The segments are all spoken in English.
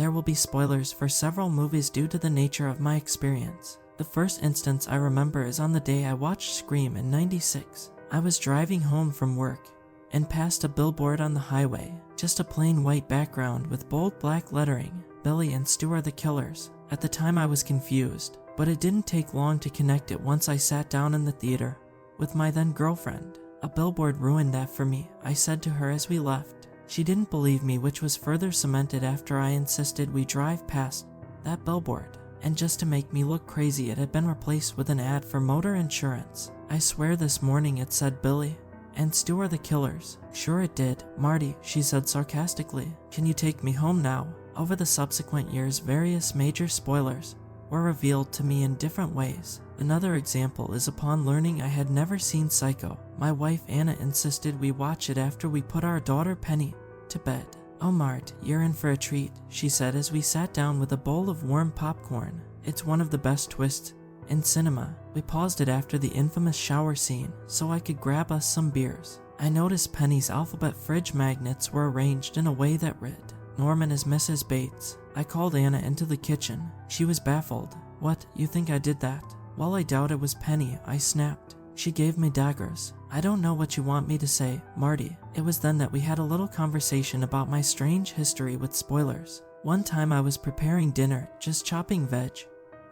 there will be spoilers for several movies due to the nature of my experience. The first instance I remember is on the day I watched Scream in '96. I was driving home from work and passed a billboard on the highway, just a plain white background with bold black lettering, Billy and Stu are the killers. At the time I was confused, but it didn't take long to connect it once I sat down in the theater with my then girlfriend. A billboard ruined that for me, I said to her as we left. She didn't believe me, which was further cemented after I insisted we drive past that billboard. And just to make me look crazy, it had been replaced with an ad for motor insurance. I swear this morning it said Billy and Stu are the killers. Sure it did, Marty, she said sarcastically. Can you take me home now? Over the subsequent years, various major spoilers were revealed to me in different ways. Another example is upon learning I had never seen Psycho. My wife Anna insisted we watch it after we put our daughter Penny to bed. Oh Mart, you're in for a treat, she said as we sat down with a bowl of warm popcorn. It's one of the best twists in cinema. We paused it after the infamous shower scene so I could grab us some beers. I noticed Penny's alphabet fridge magnets were arranged in a way that read, Norman is Mrs. Bates. I called Anna into the kitchen. She was baffled. What, you think I did that? Well, I doubt it was Penny, I snapped. She gave me daggers. I don't know what you want me to say, Marty. It was then that we had a little conversation about my strange history with spoilers. One time I was preparing dinner, just chopping veg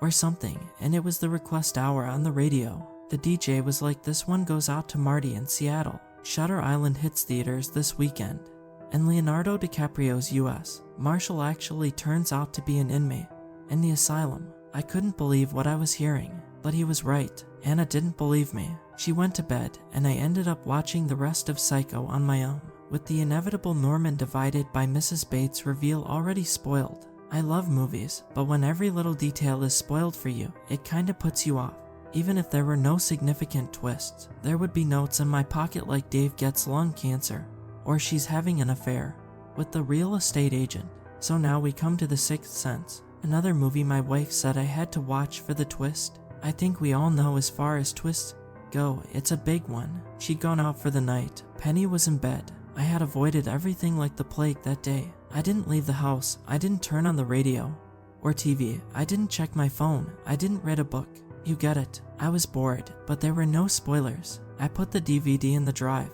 or something, and it was the request hour on the radio. The DJ was like, this one goes out to Marty in Seattle. Shutter Island hits theaters this weekend. And Leonardo DiCaprio's US Marshall actually turns out to be an inmate in the asylum. I couldn't believe what I was hearing, but he was right. Anna didn't believe me. She went to bed, and I ended up watching the rest of Psycho on my own, with the inevitable Norman divided by Mrs. Bates reveal already spoiled. I love movies, but when every little detail is spoiled for you, it kinda puts you off. Even if there were no significant twists, there would be notes in my pocket like Dave gets lung cancer, or she's having an affair with the real estate agent. So now we come to The Sixth Sense, another movie my wife said I had to watch for the twist. I think we all know as far as twists go, it's a big one. She'd gone out for the night. Penny was in bed. I had avoided everything like the plague that day. I didn't leave the house. I didn't turn on the radio or TV. I didn't check my phone. I didn't read a book. You get it. I was bored, but there were no spoilers. I put the DVD in the drive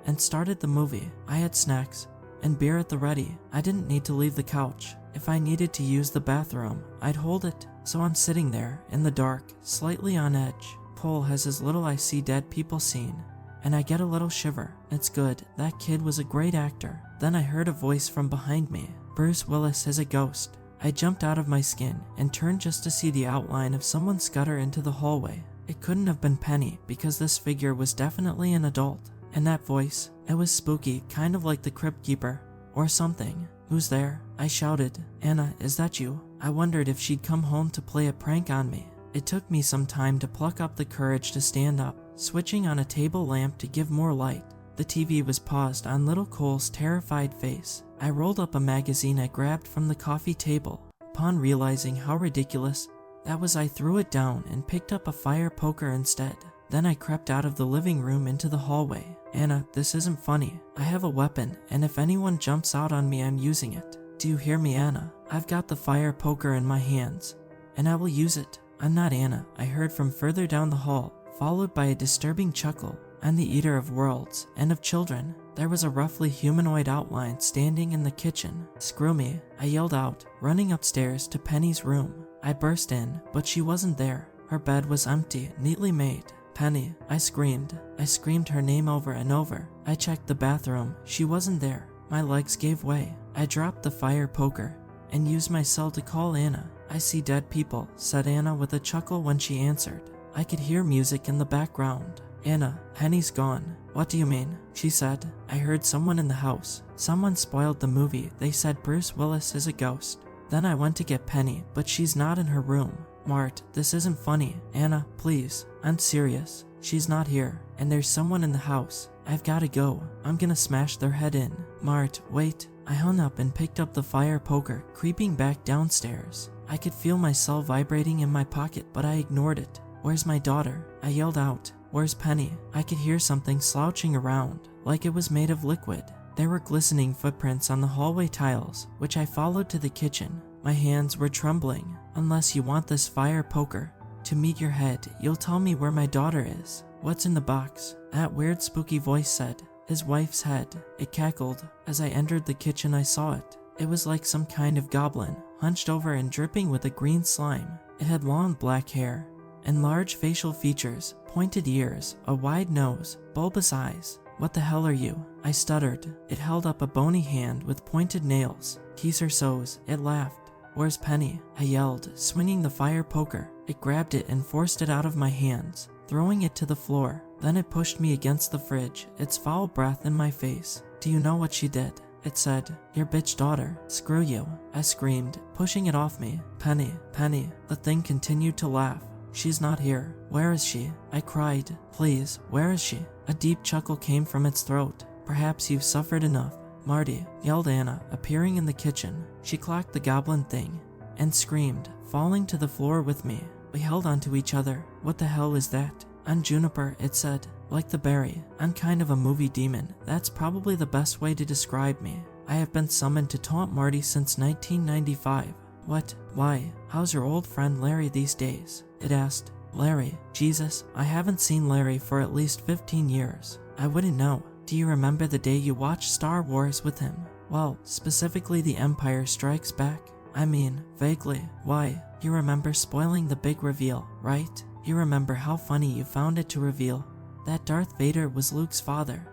and started the movie. I had snacks and beer at the ready. I didn't need to leave the couch. If I needed to use the bathroom, I'd hold it. So I'm sitting there in the dark, slightly on edge. Cole has his little I see dead people scene, and I get a little shiver. It's good. That kid was a great actor. Then I heard a voice from behind me. Bruce Willis is a ghost. I jumped out of my skin and turned just to see the outline of someone scutter into the hallway. It couldn't have been Penny because this figure was definitely an adult. And that voice, it was spooky, kind of like the Crypt Keeper or something. Who's there? I shouted. Anna, is that you? I wondered if she'd come home to play a prank on me. It took me some time to pluck up the courage to stand up, switching on a table lamp to give more light. The TV was paused on little Cole's terrified face. I rolled up a magazine I grabbed from the coffee table. Upon realizing how ridiculous that was, I threw it down and picked up a fire poker instead. Then I crept out of the living room into the hallway. Anna, this isn't funny. I have a weapon, and if anyone jumps out on me, I'm using it. Do you hear me, Anna? I've got the fire poker in my hands, and I will use it. I'm not Anna, I heard from further down the hall, followed by a disturbing chuckle. I'm the eater of worlds and of children. There was a roughly humanoid outline standing in the kitchen. Screw me, I yelled out, running upstairs to Penny's room. I burst in, but she wasn't there. Her bed was empty, neatly made. Penny, I screamed. I screamed her name over and over. I checked the bathroom. She wasn't there. My legs gave way. I dropped the fire poker and used my cell to call Anna. I see dead people, said Anna with a chuckle when she answered. I could hear music in the background. Anna, Penny's gone. What do you mean? She said. I heard someone in the house. Someone spoiled the movie. They said Bruce Willis is a ghost. Then I went to get Penny, but she's not in her room. Mart, this isn't funny. Anna, please. I'm serious. She's not here, and there's someone in the house. I've gotta go. I'm gonna smash their head in. Mart, wait. I hung up and picked up the fire poker, creeping back downstairs. I could feel my cell vibrating in my pocket, but I ignored it. Where's my daughter? I yelled out. Where's Penny? I could hear something slouching around, like it was made of liquid. There were glistening footprints on the hallway tiles, which I followed to the kitchen. My hands were trembling. Unless you want this fire poker to meet your head, you'll tell me where my daughter is. What's in the box? That weird spooky voice said. His wife's head. It cackled. As I entered the kitchen, I saw it. It was like some kind of goblin, hunched over and dripping with a green slime. It had long black hair and large facial features, pointed ears, a wide nose, bulbous eyes. What the hell are you? I stuttered. It held up a bony hand with pointed nails. Keys or so's. It laughed. Where's Penny? I yelled, swinging the fire poker. It grabbed it and forced it out of my hands, throwing it to the floor. Then it pushed me against the fridge, its foul breath in my face. Do you know what she did? It said, your bitch daughter. Screw you. I screamed, pushing it off me. Penny, Penny. The thing continued to laugh. She's not here. Where is she? I cried. Please, where is she? A deep chuckle came from its throat. Perhaps you've suffered enough. Marty, yelled Anna, appearing in the kitchen. She clocked the goblin thing and screamed, falling to the floor with me. We held onto each other. What the hell is that? I'm Juniper, it said. Like the berry. I'm kind of a movie demon. That's probably the best way to describe me. I have been summoned to taunt Marty since 1995. What? Why? How's your old friend Larry these days? It asked. Larry? Jesus, I haven't seen Larry for at least 15 years. I wouldn't know. Do you remember the day you watched Star Wars with him? Well, specifically The Empire Strikes Back. I mean, vaguely. Why? You remember spoiling the big reveal, right? You remember how funny you found it to reveal that Darth Vader was Luke's father.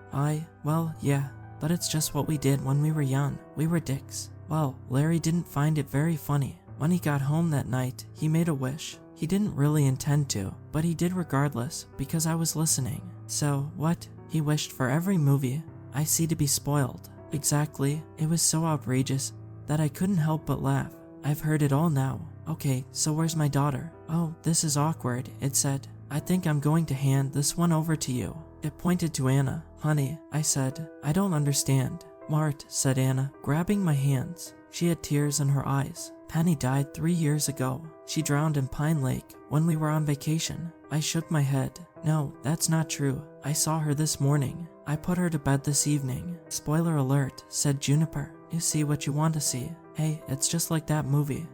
Well, yeah, but it's just what we did when we were young. We were dicks. Well, Larry didn't find it very funny. When he got home that night, he made a wish. He didn't really intend to, but he did regardless, because I was listening. So, what? He wished for every movie I see to be spoiled. Exactly. It was so outrageous that I couldn't help but laugh. I've heard it all now. Okay, so where's my daughter? Oh, this is awkward, it said. I think I'm going to hand this one over to you. It pointed to Anna. Honey, I said. I don't understand. Mart, said Anna, grabbing my hands. She had tears in her eyes. Penny died 3 years ago. She drowned in Pine Lake when we were on vacation. I shook my head. No, that's not true. I saw her this morning. I put her to bed this evening. Spoiler alert, said Juniper. You see what you want to see. Hey, it's just like that movie.